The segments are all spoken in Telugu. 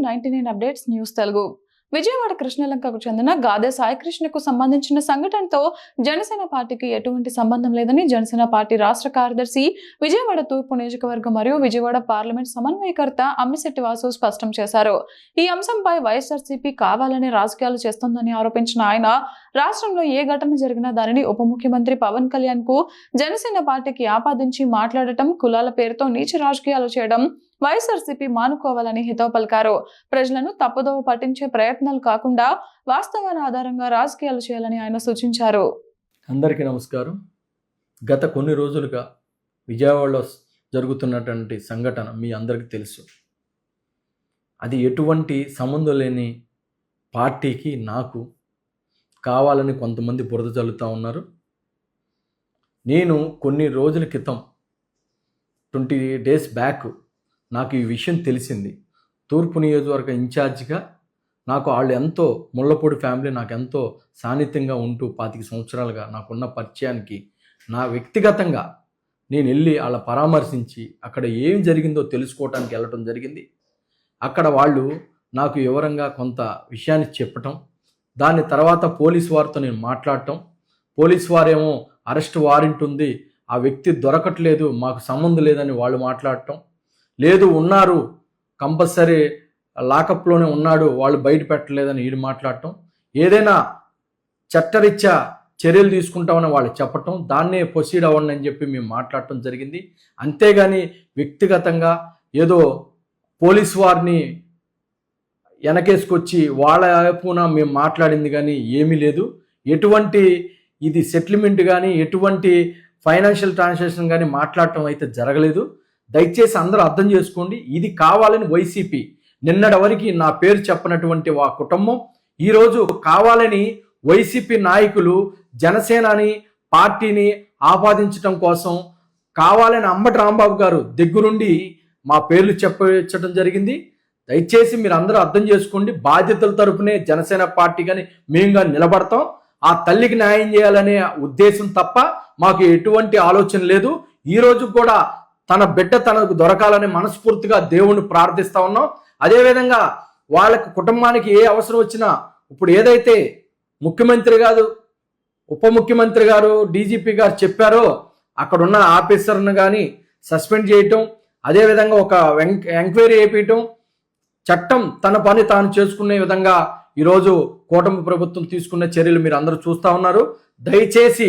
99 అప్డేట్స్ న్యూస్ తెలుగు. విజయవాడ కృష్ణలంకకు చెందిన గాదే సాయికృష్ణకు సంబంధించిన సంఘటనతో జనసేన పార్టీకి ఎటువంటి సంబంధం లేదని జనసేన పార్టీ రాష్ట్ర కార్యదర్శి, విజయవాడ తూర్పు నియోజకవర్గం మరియు విజయవాడ పార్లమెంట్ సమన్వయకర్త అమ్మిశెట్టి వాసు స్పష్టం చేశారు. ఈ అంశంపై వైఎస్ఆర్సీపీ కావాలని రాజకీయాలు చేస్తోందని ఆరోపించిన ఆయన, రాష్ట్రంలో ఏ ఘటన జరిగినా దానిని ఉప ముఖ్యమంత్రి పవన్ కళ్యాణ్ కు జనసేన పార్టీకి ఆపాదించి మాట్లాడటం, కులాల పేరుతో నీచ రాజకీయాలు చేయడం వైఎస్ఆర్సీపీ మానుకోవాలని హితవు పలికారు. ప్రజలను తప్పుదోవ పట్టించే ప్రయత్నాలు కాకుండా వాస్తవాల ఆధారంగా రాజకీయాలు చేయాలని ఆయన సూచించారు. అందరికీ నమస్కారం. గత కొన్ని రోజులుగా విజయవాడలో జరుగుతున్నటువంటి సంఘటన మీ అందరికీ తెలుసు. అది ఎటువంటి సంబంధం లేని పార్టీకి నాకు కావాలని కొంతమంది బురద చల్లుతూ ఉన్నారు. నేను కొన్ని రోజుల క్రితం 20 days బ్యాక్ నాకు ఈ విషయం తెలిసింది. తూర్పు నియోజకవర్గ ఇన్ఛార్జిగా నాకు వాళ్ళు ఎంతో, ముళ్ళపూడి ఫ్యామిలీ నాకు ఎంతో సాన్నిధ్యంగా ఉంటూ 25 సంవత్సరాలుగా నాకున్న పరిచయానికి నా వ్యక్తిగతంగా నేను వెళ్ళి వాళ్ళ పరామర్శించి అక్కడ ఏం జరిగిందో తెలుసుకోవడానికి వెళ్ళటం జరిగింది. అక్కడ వాళ్ళు నాకు వివరంగా కొంత విషయాన్ని చెప్పటం, దాని తర్వాత పోలీసు వారితో నేను మాట్లాడటం, పోలీసు వారేమో అరెస్ట్ వారెంట్ ఉంది, ఆ వ్యక్తి దొరకట్లేదు, మాకు సంబంధం లేదని వాళ్ళు మాట్లాడటం, లేదు ఉన్నారు కంపల్సరీ లాకప్లోనే ఉన్నాడు, వాళ్ళు బయట పెట్టలేదని వీడు మాట్లాడటం, ఏదైనా చట్టరీత్యా చర్యలు తీసుకుంటామని వాళ్ళు చెప్పటం, దాన్నే ప్రొసీడ్ అవ్వండి అని చెప్పి మేము మాట్లాడటం జరిగింది. అంతేగాని వ్యక్తిగతంగా ఏదో పోలీసు వారిని వెనకేసుకొచ్చి వాళ్ళ వైపున మేము మాట్లాడింది కానీ ఏమీ లేదు. ఎటువంటి ఇది సెటిల్మెంట్ కానీ ఎటువంటి ఫైనాన్షియల్ ట్రాన్సాక్షన్ కానీ మాట్లాడటం అయితే జరగలేదు. దయచేసి అందరూ అర్థం చేసుకోండి. ఇది కావాలని వైసీపీ నిన్నటి వరకు నా పేరు చెప్పనటువంటి ఆ కుటుంబం ఈరోజు కావాలని వైసీపీ నాయకులు జనసేనని పార్టీని ఆపాదించడం కోసం కావాలని అంబటి రాంబాబు గారు దగ్గరుండి మా పేర్లు చెప్పడం జరిగింది. దయచేసి మీరు అందరూ అర్థం చేసుకోండి. బాధ్యతల తరపునే జనసేన పార్టీ కానీ మేము కానీ నిలబడతాం. ఆ తల్లికి న్యాయం చేయాలనే ఉద్దేశం తప్ప మాకు ఎటువంటి ఆలోచన లేదు. ఈరోజు కూడా తన బిడ్డ తనకు దొరకాలని మనస్ఫూర్తిగా దేవుణ్ణి ప్రార్థిస్తా ఉన్నాం. అదేవిధంగా వాళ్ళకి కుటుంబానికి ఏ అవసరం వచ్చినా ఇప్పుడు ఏదైతే ముఖ్యమంత్రి గారు, ఉప ముఖ్యమంత్రి గారు, డీజీపీ గారు చెప్పారో అక్కడున్న ఆఫీసర్ను కానీ సస్పెండ్ చేయటం, అదేవిధంగా ఒక ఎంక్వైరీ చేయించటం, చట్టం తన పని తాను చేసుకునే విధంగా ఈరోజు కూటమి ప్రభుత్వం తీసుకున్న చర్యలు మీరు అందరూ చూస్తూ ఉన్నారు. దయచేసి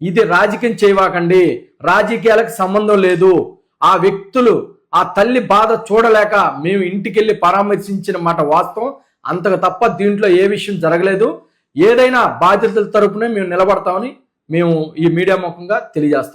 ఇది రాజకీయం చేయవాకండి. రాజకీయాలకు సంబంధం లేదు. ఆ వ్యక్తులు, ఆ తల్లి బాధ చూడలేక మేము ఇంటికెళ్ళి పరామర్శించిన మాట వాస్తవం. అంతకు తప్ప దీంట్లో ఏ విషయం జరగలేదు. ఏదైనా బాధ్యతల తరపునే మేము నిలబడతామని మేము ఈ మీడియా ముఖంగా తెలియజేస్తాం.